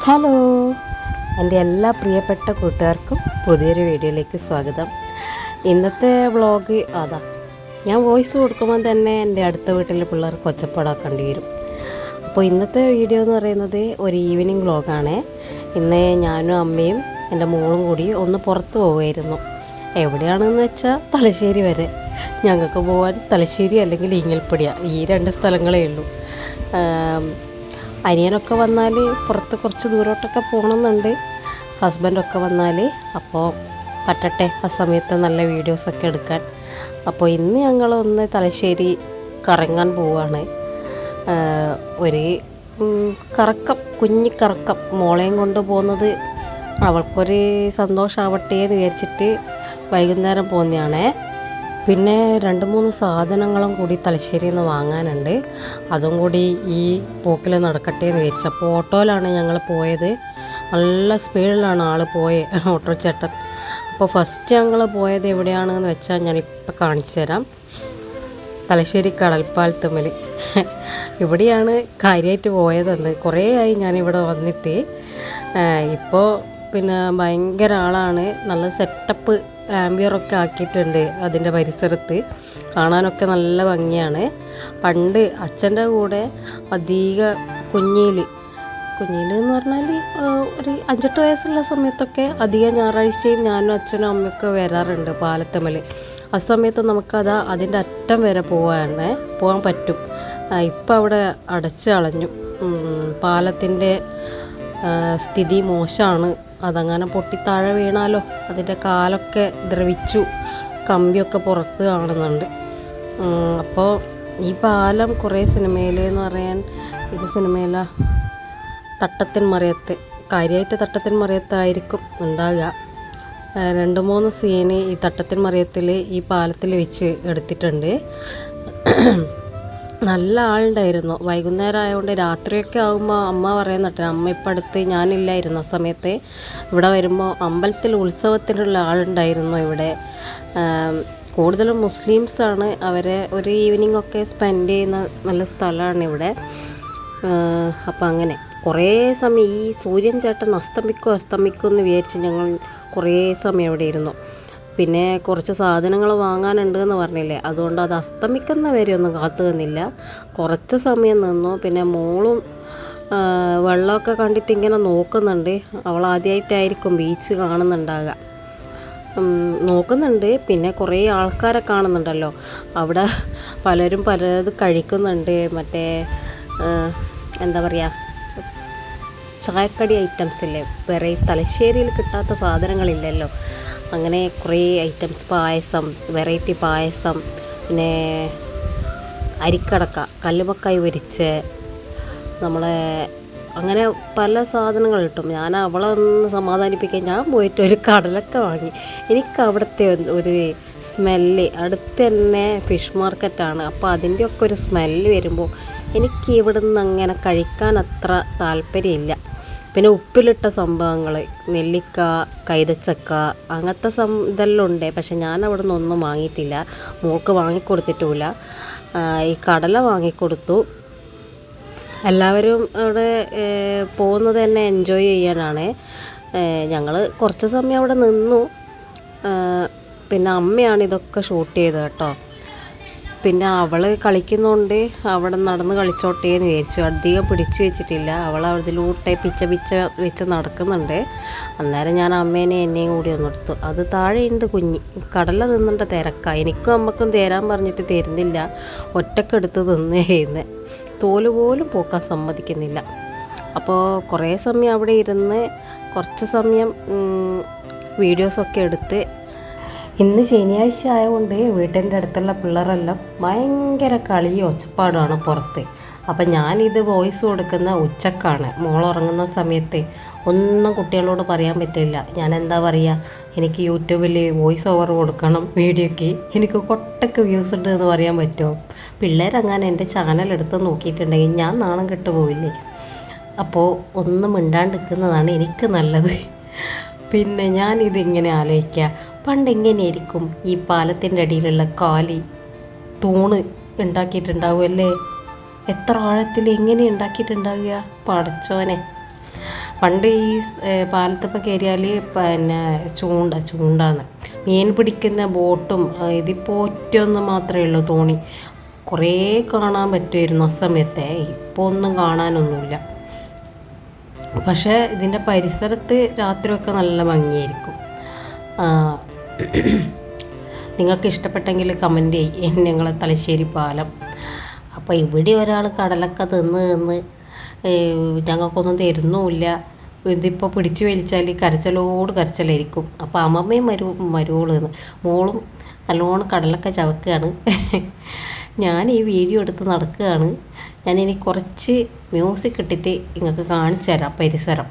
Hello, എൻ്റെ എല്ലാ പ്രിയപ്പെട്ട കൂട്ടുകാർക്കും പുതിയൊരു വീഡിയോയിലേക്ക് സ്വാഗതം. ഇന്നത്തെ വ്ളോഗ് അതാ, ഞാൻ വോയിസ് കൊടുക്കുമ്പോൾ തന്നെ എൻ്റെ അടുത്ത വീട്ടിലെ പിള്ളേർക്ക് ഒച്ചപ്പാടാക്കേണ്ടി വരും. അപ്പോൾ ഇന്നത്തെ വീഡിയോ എന്ന് പറയുന്നത് ഒരു ഈവനിങ് വ്ളോഗാണ്. ഇന്ന് ഞാനും അമ്മയും എൻ്റെ മോളും കൂടി ഒന്ന് പുറത്ത് പോവുമായിരുന്നു. എവിടെയാണെന്ന് വെച്ചാൽ തലശ്ശേരി വരെ. ഞങ്ങൾക്ക് പോകാൻ തലശ്ശേരി അല്ലെങ്കിൽ ഈങ്ങൽപ്പടിയ, ഈ രണ്ട് സ്ഥലങ്ങളേ ഉള്ളൂ. അനിയനൊക്കെ വന്നാൽ പുറത്ത് കുറച്ച് ദൂരോട്ടൊക്കെ പോകണമെന്നുണ്ട്. ഹസ്ബൻഡൊക്കെ വന്നാൽ അപ്പോൾ പറ്റട്ടെ, ആ സമയത്ത് നല്ല വീഡിയോസൊക്കെ എടുക്കാൻ. അപ്പോൾ ഇന്ന് ഞങ്ങളൊന്ന് തലശ്ശേരി കറങ്ങാൻ പോവുകയാണ്. ഒരു കറക്കം, കുഞ്ഞിക്കറക്കം. മോളെയും കൊണ്ട് പോകുന്നത് അവൾക്കൊരു സന്തോഷമാവട്ടെ എന്ന് വിചാരിച്ചിട്ട് വൈകുന്നേരം പോകുന്നതാണേ. പിന്നെ 2-3 സാധനങ്ങളും കൂടി തലശ്ശേരിയിൽ നിന്ന് വാങ്ങാനുണ്ട്. അതും കൂടി ഈ പോക്കിൽ നടക്കട്ടെ എന്ന് വിചാരിച്ചു. അപ്പോൾ ഓട്ടോയിലാണ് ഞങ്ങൾ പോയത്. നല്ല സ്പീഡിലാണ് ആൾ പോയത്, ഓട്ടോ ചേട്ടൻ. അപ്പോൾ ഫസ്റ്റ് ഞങ്ങൾ പോയത് എവിടെയാണെന്ന് വെച്ചാൽ ഞാനിപ്പോൾ കാണിച്ചു തരാം. തലശ്ശേരി കടൽപ്പാലത്തുമ്മൽ ഇവിടെയാണ് കാര്യമായിട്ട് പോയതെന്ന്. കുറേ ആയി ഞാനിവിടെ വന്നിട്ട്. ഇപ്പോൾ പിന്നെ ഭയങ്കര ആളാണ്. നല്ല സെറ്റപ്പ് ആംബിയറൊക്കെ ആക്കിയിട്ടുണ്ട് അതിൻ്റെ പരിസരത്ത്. കാണാനൊക്കെ നല്ല ഭംഗിയാണ്. പണ്ട് അച്ഛൻ്റെ കൂടെ അധിക കുഞ്ഞിൽ എന്ന് പറഞ്ഞാൽ ഒരു 5-8 വയസ്സുള്ള സമയത്തൊക്കെ അധികം ഞായറാഴ്ചയും ഞാനും അച്ഛനും അമ്മയൊക്കെ വരാറുണ്ട് പാലത്തമ്മൽ. ആ സമയത്ത് നമുക്കത് അതിൻ്റെ അറ്റം വരെ പോകാൻ പറ്റും. ഇപ്പം അവിടെ അടച്ചു കളഞ്ഞു. പാലത്തിൻ്റെ സ്ഥിതി മോശമാണ്. അതങ്ങനെ പൊട്ടി താഴെ വീണാലോ, അതിൻ്റെ കാലൊക്കെ ദ്രവിച്ചു, കമ്പിയൊക്കെ പുറത്ത് കാണുന്നുണ്ട്. അപ്പോൾ ഈ പാലം കുറേ സിനിമയിൽ എന്ന് പറയാൻ, ഇത് സിനിമയില തട്ടത്തിൻ മറയത്ത്, കാര്യമായിട്ട് തട്ടത്തിൻ മറയത്തായിരിക്കും ഉണ്ടാകുക. 2-3 സീന് ഈ തട്ടത്തിൻ മറയത്തിൽ ഈ പാലത്തിൽ വെച്ച് എടുത്തിട്ടുണ്ട്. നല്ല ആളുണ്ടായിരുന്നു. വൈകുന്നേരം ആയതുകൊണ്ട് രാത്രിയൊക്കെ ആകുമ്പോൾ അമ്മ പറയുന്നുണ്ട്, അമ്മ ഇപ്പം അടുത്ത് ഞാനില്ലായിരുന്നു ആ സമയത്ത്. ഇവിടെ വരുമ്പോൾ അമ്പലത്തിൽ ഉത്സവത്തിനുള്ള ആളുണ്ടായിരുന്നു ഇവിടെ. കൂടുതലും മുസ്ലിംസാണ്. അവരെ ഒരു ഈവനിങ് ഒക്കെ സ്പെൻഡ് ചെയ്യുന്ന നല്ല സ്ഥലമാണ് ഇവിടെ. അപ്പം അങ്ങനെ കുറേ സമയം ഈ സൂര്യൻ ചേട്ടൻ അസ്തമിക്കും എന്ന് വിചാരിച്ച് ഞങ്ങൾ കുറേ സമയം ഇവിടെ ഇരുന്നു. പിന്നെ കുറച്ച് സാധനങ്ങൾ വാങ്ങാനുണ്ട് എന്ന് പറഞ്ഞില്ലേ, അതുകൊണ്ട് അത് അസ്തമിക്കുന്ന വരെ ഒന്നും കാത്തു നിന്നില്ല. കുറച്ച് സമയം നിന്നു. പിന്നെ മോളും വെള്ളമൊക്കെ കണ്ടിട്ട് ഇങ്ങനെ നോക്കുന്നുണ്ട്. അവൾ ആദ്യമായിട്ടായിരിക്കും ബീച്ച് കാണുന്നുണ്ടാകുക. നോക്കുന്നുണ്ട്. പിന്നെ കുറേ ആൾക്കാരെ കാണുന്നുണ്ടല്ലോ അവിടെ. പലരും പലത് കഴിക്കുന്നുണ്ട്. മറ്റേ എന്താ പറയുക, ചായക്കടി ഐറ്റംസില്ലേ, വേറെ തലശ്ശേരിയിൽ കിട്ടാത്ത സാധനങ്ങളില്ലല്ലോ. അങ്ങനെ കുറേ ഐറ്റംസ്, പായസം, വെറൈറ്റി പായസം, പിന്നെ അരിക്കടക്ക, കല്ലുമക്കായ് പൊരിച്ച്, നമ്മളെ അങ്ങനെ പല സാധനങ്ങൾ കിട്ടും. ഞാൻ അവളെ ഒന്ന് സമാധാനിപ്പിക്കാൻ ഞാൻ പോയിട്ട് ഒരു കടലക്ക വാങ്ങി. എനിക്ക് അവിടുത്തെ ഒരു സ്മെല്ല്, അടുത്ത് തന്നെ ഫിഷ് മാർക്കറ്റാണ്. അപ്പോൾ അതിൻ്റെയൊക്കെ ഒരു സ്മെല്ല് വരുമ്പോൾ എനിക്ക് ഇവിടുന്ന് അങ്ങനെ കഴിക്കാൻ അത്ര താല്പര്യമില്ല. പിന്നെ ഉപ്പിലിട്ട സംഭവങ്ങൾ, നെല്ലിക്ക, കൈതച്ചക്ക, അങ്ങനത്തെ ഇതെല്ലാം ഉണ്ട്. പക്ഷെ ഞാൻ അവിടെ നിന്നൊന്നും വാങ്ങിയിട്ടില്ല. മോൾക്ക് വാങ്ങിക്കൊടുത്തിട്ടുമില്ല. ഈ കടല വാങ്ങിക്കൊടുത്തു. എല്ലാവരും അവിടെ പോകുന്നത് തന്നെ എൻജോയ് ചെയ്യാനാണ്. ഞങ്ങൾ കുറച്ച് സമയം അവിടെ നിന്നു. പിന്നെ അമ്മയാണ് ഇതൊക്കെ ഷൂട്ട് ചെയ്തത് കേട്ടോ. പിന്നെ അവൾ കളിക്കുന്നതുകൊണ്ട് അവിടെ നടന്ന് കളിച്ചോട്ടേ എന്ന് വിചാരിച്ചു. അധികം പിടിച്ചു വെച്ചിട്ടില്ല. അവൾ അതിലൂട്ടെ പിച്ച വെച്ച് നടക്കുന്നുണ്ട്. അന്നേരം ഞാൻ അമ്മേനെ എന്നെയും കൂടി ഒന്നെടുത്തു. അത് താഴെയുണ്ട് കുഞ്ഞി, കടല തിന്നേണ്ട തിരക്കാണ്. എനിക്കും അമ്മക്കും തരാൻ പറഞ്ഞിട്ട് തരുന്നില്ല. ഒറ്റക്കെടുത്ത് തിന്നേന്ന്, തോല് പോലും പോക്കാൻ സമ്മതിക്കുന്നില്ല. അപ്പോൾ കുറേ സമയം അവിടെ ഇരുന്ന് കുറച്ച് സമയം വീഡിയോസൊക്കെ എടുത്ത്. ഇന്ന് ശനിയാഴ്ച ആയതുകൊണ്ട് വീട്ടിൻ്റെ അടുത്തുള്ള പിള്ളേരെല്ലാം ഭയങ്കര കളിയും ഒച്ചപ്പാടുമാണ് പുറത്ത്. അപ്പം ഞാനിത് വോയിസ് കൊടുക്കുന്ന ഉച്ചക്കാണ്, മോളുറങ്ങുന്ന സമയത്ത്. ഒന്നും കുട്ടികളോട് പറയാൻ പറ്റില്ല. ഞാൻ എന്താ പറയുക, എനിക്ക് യൂട്യൂബിൽ വോയിസ് ഓവർ കൊടുക്കണം വീഡിയോയ്ക്ക്. എനിക്ക് കൊട്ടക്ക് വ്യൂസ് ഉണ്ട് എന്ന് പറയാൻ പറ്റുമോ? പിള്ളേരങ്ങനെ എൻ്റെ ചാനൽ എടുത്ത് നോക്കിയിട്ടുണ്ടെങ്കിൽ ഞാൻ നാണം കെട്ട് പോവില്ലേ. അപ്പോൾ ഒന്നും മിണ്ടാണ്ടിരിക്കുന്നതാണ് എനിക്ക് നല്ലത്. പിന്നെ ഞാനിതിങ്ങനെ ആലോചിക്കുക, പണ്ട് എങ്ങനെയായിരിക്കും ഈ പാലത്തിൻ്റെ അടിയിലുള്ള കാലി തൂണ് ഉണ്ടാക്കിയിട്ടുണ്ടാവുമല്ലേ? എത്ര ആഴത്തിൽ എങ്ങനെ ഉണ്ടാക്കിയിട്ടുണ്ടാവുക പടച്ചോനെ. പണ്ട് ഈ പാലത്തപ്പം കയറിയാൽ പിന്നെ ചൂണ്ടാന്ന് മീൻ പിടിക്കുന്ന ബോട്ടും ഇതിപ്പോൾ ഒറ്റയൊന്നും മാത്രമേ ഉള്ളൂ തോണി. കുറേ കാണാൻ പറ്റുമായിരുന്നു ആ സമയത്തെ. ഇപ്പോൾ ഒന്നും കാണാനൊന്നുമില്ല. പക്ഷേ ഇതിൻ്റെ പരിസരത്ത് രാത്രിയൊക്കെ നല്ല ഭംഗിയായിരിക്കും. നിങ്ങൾക്ക് ഇഷ്ടപ്പെട്ടെങ്കിൽ കമൻറ്റ് ചെയ്യും ഞങ്ങളെ തലശ്ശേരി പാലം. അപ്പോൾ ഇവിടെ ഒരാൾ കടലൊക്കെ തിന്ന് ഞങ്ങൾക്കൊന്നും തരുന്നുമില്ല. ഇതിപ്പോൾ പിടിച്ചു വലിച്ചാൽ കരച്ചിലായിരിക്കും. അപ്പോൾ അമ്മമ്മയും മരുവോളെന്ന് മോളും നല്ലോണം കടലൊക്കെ ചവക്കുകയാണ്. ഞാൻ ഈ വീഡിയോ എടുത്ത് നടക്കുകയാണ്. ഞാനിനി കുറച്ച് മ്യൂസിക് ഇട്ടിട്ട് നിങ്ങൾക്ക് കാണിച്ചു തരാം പരിസരം.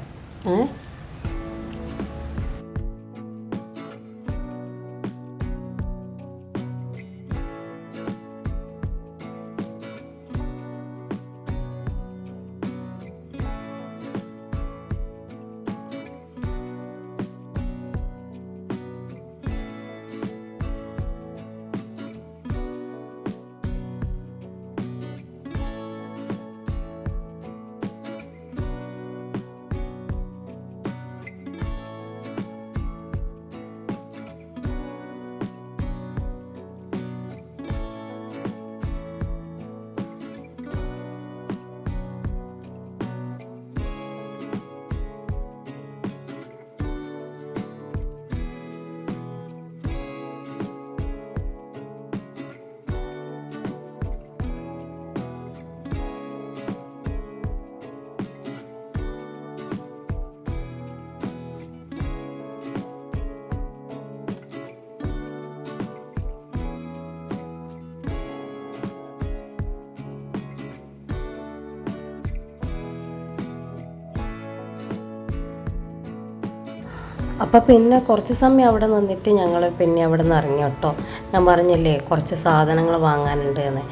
അപ്പോൾ പിന്നെ കുറച്ച് സമയം അവിടെ നിന്നിട്ട് ഞങ്ങൾ പിന്നെ അവിടെ നിന്ന് ഇറങ്ങി കേട്ടോ. ഞാൻ പറഞ്ഞില്ലേ കുറച്ച് സാധനങ്ങൾ വാങ്ങാനുണ്ട് എന്ന്.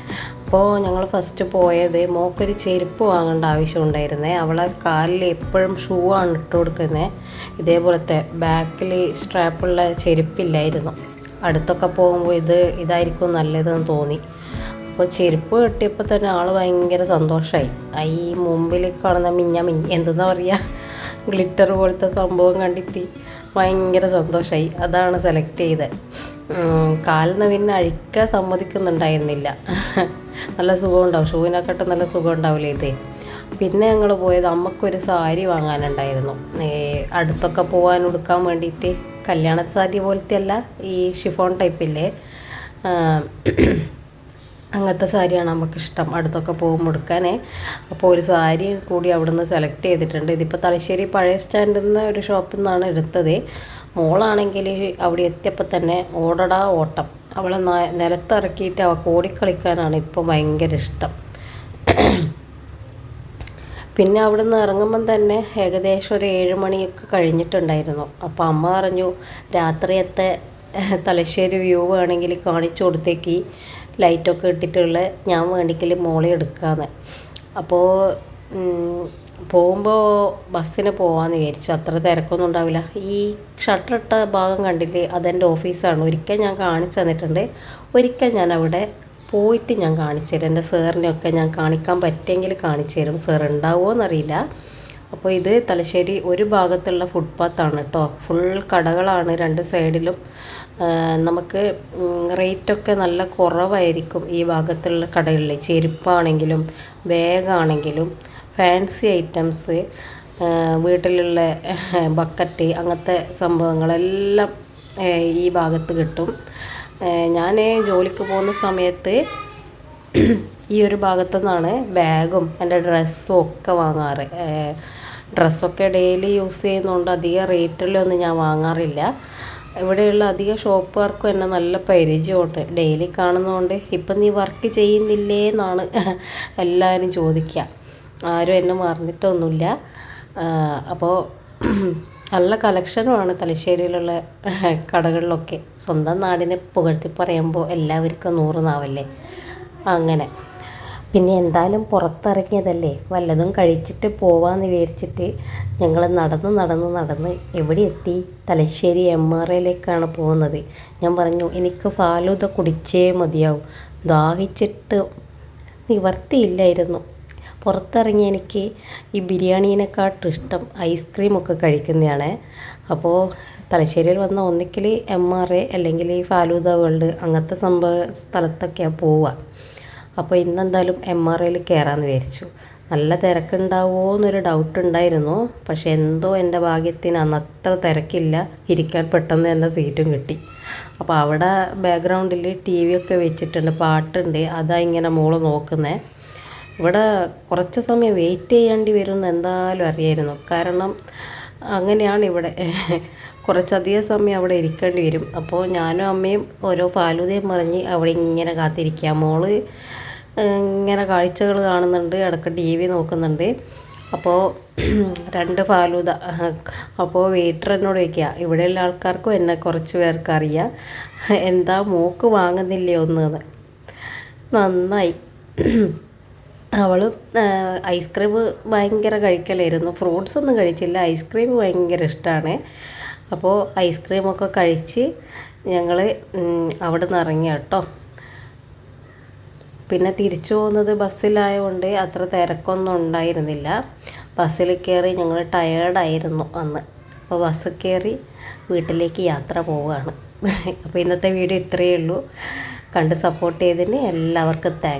അപ്പോൾ ഞങ്ങൾ ഫസ്റ്റ് പോയത് മോക്കൊരു ചെരുപ്പ് വാങ്ങേണ്ട ആവശ്യമുണ്ടായിരുന്നേ. അവളെ കാലിൽ എപ്പോഴും ഷൂ ആണ് ഇട്ട് കൊടുക്കുന്നത്. ഇതേപോലത്തെ ബാക്കിൽ സ്ട്രാപ്പുള്ള ചെരുപ്പില്ലായിരുന്നു. അടുത്തൊക്കെ പോകുമ്പോൾ ഇതായിരിക്കും നല്ലതെന്ന് തോന്നി. അപ്പോൾ ചെരുപ്പ് കിട്ടിയപ്പോൾ തന്നെ ആൾ ഭയങ്കര സന്തോഷമായി. ഈ മുമ്പിൽ കാണുന്ന എന്തെന്നാ പറയുക, ഗ്ലിറ്റർ പോലത്തെ സംഭവം കണ്ടിട്ട് ഭയങ്കര സന്തോഷമായി. അതാണ് സെലക്ട് ചെയ്തത്. കാലിന് പിന്നെ അഴിക്കാൻ സമ്മതിക്കുന്നുണ്ടായിരുന്നില്ല. നല്ല സുഖമുണ്ടാവും, ഷൂവിനെക്കാട്ടും നല്ല സുഖം ഉണ്ടാവില്ലേ ഇത്. പിന്നെ ഞങ്ങൾ പോയത് അമ്മക്കൊരു സാരി വാങ്ങാനുണ്ടായിരുന്നു. അടുത്തൊക്കെ പോകാൻ ഉടുക്കാൻ വേണ്ടിയിട്ട്. കല്യാണ സാരി പോലത്തെ അല്ല, ഈ ഷിഫോൺ ടൈപ്പില്ലേ, അങ്ങനത്തെ സാരിയാണ് നമുക്കിഷ്ടം അടുത്തൊക്കെ പോകുമ്പോൾ എടുക്കാനേ. അപ്പോൾ ഒരു സാരി കൂടി അവിടെ നിന്ന് സെലക്ട് ചെയ്തിട്ടുണ്ട്. ഇതിപ്പോൾ തലശ്ശേരി പഴയ സ്റ്റാൻഡിൽ നിന്ന് ഒരു ഷോപ്പിൽ നിന്നാണ് എടുത്തത്. മോളാണെങ്കിൽ അവിടെ എത്തിയപ്പോൾ തന്നെ ഓട്ടം. അവളെ നിലത്തിറക്കിയിട്ട് അവൾക്ക് ഓടിക്കളിക്കാനാണ് ഇപ്പോൾ ഭയങ്കര ഇഷ്ടം. പിന്നെ അവിടെ നിന്ന് ഇറങ്ങുമ്പം തന്നെ ഏകദേശം ഒരു 7 മണിയൊക്കെ കഴിഞ്ഞിട്ടുണ്ടായിരുന്നു. അപ്പോൾ അമ്മ പറഞ്ഞു രാത്രിയത്തെ തലശ്ശേരി വ്യൂ ആണെങ്കിൽ കാണിച്ചു കൊടുത്തേക്ക്, ലൈറ്റൊക്കെ ഇട്ടിട്ടുള്ള, ഞാൻ വേണ്ടിക്കൽ മോളെ എടുക്കാമെന്ന്. അപ്പോൾ പോകുമ്പോൾ ബസ്സിന് പോകാമെന്ന് വിചാരിച്ചു. അത്ര തിരക്കൊന്നും ഉണ്ടാവില്ല. ഈ ഷട്ടറിട്ട ഭാഗം കണ്ടില്ലേ, അതെൻ്റെ ഓഫീസാണ്. ഒരിക്കൽ ഞാൻ കാണിച്ചു തന്നിട്ടുണ്ട്. ഒരിക്കൽ ഞാൻ അവിടെ പോയിട്ട് ഞാൻ കാണിച്ചു തരാം. എൻ്റെ സാറിനെയൊക്കെ ഞാൻ കാണിക്കാൻ പറ്റിയെങ്കിൽ കാണിച്ചു തരും. സാർ ഉണ്ടാവുമോ എന്നറിയില്ല. അപ്പോൾ ഇത് തലശ്ശേരി ഒരു ഭാഗത്തുള്ള ഫുട്പാത്താണ് കേട്ടോ. ഫുൾ കടകളാണ് 2 സൈഡിലും. നമുക്ക് റേറ്റൊക്കെ നല്ല കുറവായിരിക്കും ഈ ഭാഗത്തുള്ള കടകളിൽ. ചെരുപ്പാണെങ്കിലും ബാഗാണെങ്കിലും ഫാൻസി ഐറ്റംസ്, വീട്ടിലുള്ള ബക്കറ്റ്, അങ്ങനത്തെ സംഭവങ്ങളെല്ലാം ഈ ഭാഗത്ത് കിട്ടും. ഞാൻ ജോലിക്ക് പോകുന്ന സമയത്ത് ഈ ഒരു ഭാഗത്തു നിന്നാണ് ബാഗും എൻ്റെ ഡ്രസ്സും ഒക്കെ വാങ്ങാറ്. ഡ്രസ്സൊക്കെ ഡെയിലി യൂസ് ചെയ്യുന്നതുകൊണ്ട് അധികം റേറ്റിലൊന്നും ഞാൻ വാങ്ങാറില്ല. ഇവിടെയുള്ള അധിക ഷോപ്പുകാർക്കും എന്നെ നല്ല പരിചയമുണ്ട്, ഡെയിലി കാണുന്നതുകൊണ്ട്. ഇപ്പം നീ വർക്ക് ചെയ്യുന്നില്ലേ എന്നാണ് എല്ലാവരും ചോദിക്കുക. ആരും എന്നെ മറന്നിട്ടൊന്നുമില്ല. അപ്പോൾ നല്ല കളക്ഷനുമാണ് തലശ്ശേരിയിലുള്ള കടകളിലൊക്കെ. സ്വന്തം നാടിനെ പുകഴ്ത്തി പറയുമ്പോൾ എല്ലാവർക്കും 100 നാവല്ലേ. അങ്ങനെ പിന്നെ എന്തായാലും പുറത്തിറങ്ങിയതല്ലേ, വല്ലതും കഴിച്ചിട്ട് പോവാമെന്ന് വിചാരിച്ചിട്ട് ഞങ്ങൾ നടന്ന് എവിടെ എത്തി? തലശ്ശേരി MRAയിലേക്കാണ് പോകുന്നത്. ഞാൻ പറഞ്ഞു എനിക്ക് ഫാലൂദ കുടിച്ചേ മതിയാവും. ദാഹിച്ചിട്ട് നിവർത്തിയില്ലായിരുന്നു. പുറത്തിറങ്ങി എനിക്ക് ഈ ബിരിയാണീനെക്കാട്ടും ഇഷ്ടം ഐസ്ക്രീമൊക്കെ കഴിക്കുന്നതാണ്. അപ്പോൾ തലശ്ശേരിയിൽ വന്ന ഒന്നിക്കൽ MRA അല്ലെങ്കിൽ ഈ ഫാലൂദ വേൾഡ് അങ്ങനത്തെ സ്ഥലത്തൊക്കെയാണ് പോവുക. അപ്പോൾ ഇന്നെന്തായാലും MRAയിൽ കയറാമെന്ന് വിചാരിച്ചു. നല്ല തിരക്കുണ്ടാവുമോ എന്നൊരു ഡൗട്ട് ഉണ്ടായിരുന്നു. പക്ഷെ എന്തോ എൻ്റെ ഭാഗ്യത്തിന് അന്ന് അത്ര തിരക്കില്ല, ഇരിക്കാൻ പെട്ടെന്ന് തന്നെ സീറ്റും കിട്ടി. അപ്പോൾ അവിടെ ബാക്ക്ഗ്രൗണ്ടിൽ TV ഒക്കെ വെച്ചിട്ടുണ്ട്, പാട്ടുണ്ട്. അതാ ഇങ്ങനെ മോള് നോക്കുന്നത്. ഇവിടെ കുറച്ച് സമയം വെയിറ്റ് ചെയ്യേണ്ടി വരുമെന്ന് എന്തായാലും അറിയായിരുന്നു. കാരണം അങ്ങനെയാണ് ഇവിടെ, കുറച്ചധികം സമയം അവിടെ ഇരിക്കേണ്ടി വരും. അപ്പോൾ ഞാനും അമ്മയും ഓരോ ഫാലൂദയും പറഞ്ഞ് അവിടെ ഇങ്ങനെ കാത്തിരിക്കുക. മോള് ഇങ്ങനെ കാഴ്ചകൾ കാണുന്നുണ്ട്, ഇടയ്ക്ക് TV നോക്കുന്നുണ്ട്. അപ്പോൾ 2 ഫാലൂദ. അപ്പോൾ വെയിറ്റർ എന്നോട് ചോദിക്കുക, ഇവിടെയുള്ള ആൾക്കാർക്കും എന്നെ കുറച്ച് പേർക്ക് അറിയാം, എന്താ മോക്ക് വാങ്ങുന്നില്ലേ ഒന്ന്. നന്നായി. അവൾ ഐസ്ക്രീം ഭയങ്കര കഴിക്കലായിരുന്നു. ഫ്രൂട്ട്സ് ഒന്നും കഴിച്ചില്ല, ഐസ്ക്രീം ഭയങ്കര ഇഷ്ടമാണ്. അപ്പോൾ ഐസ്ക്രീമൊക്കെ കഴിച്ച് ഞങ്ങൾ അവിടെ നിന്ന് ഇറങ്ങി കേട്ടോ. പിന്നെ തിരിച്ചു പോകുന്നത് ബസ്സിലായതുകൊണ്ട് അത്ര തിരക്കൊന്നും ഉണ്ടായിരുന്നില്ല. ബസ്സിൽ കയറി ഞങ്ങൾ ടയേർഡായിരുന്നു അന്ന്. അപ്പോൾ ബസ്സിൽ കയറി വീട്ടിലേക്ക് യാത്ര പോവുകയാണ്. അപ്പോൾ ഇന്നത്തെ വീഡിയോ ഇത്രയേ ഉള്ളൂ. കണ്ട് സപ്പോർട്ട് ചെയ്തതിന് എല്ലാവർക്കും താങ്ക്സ്.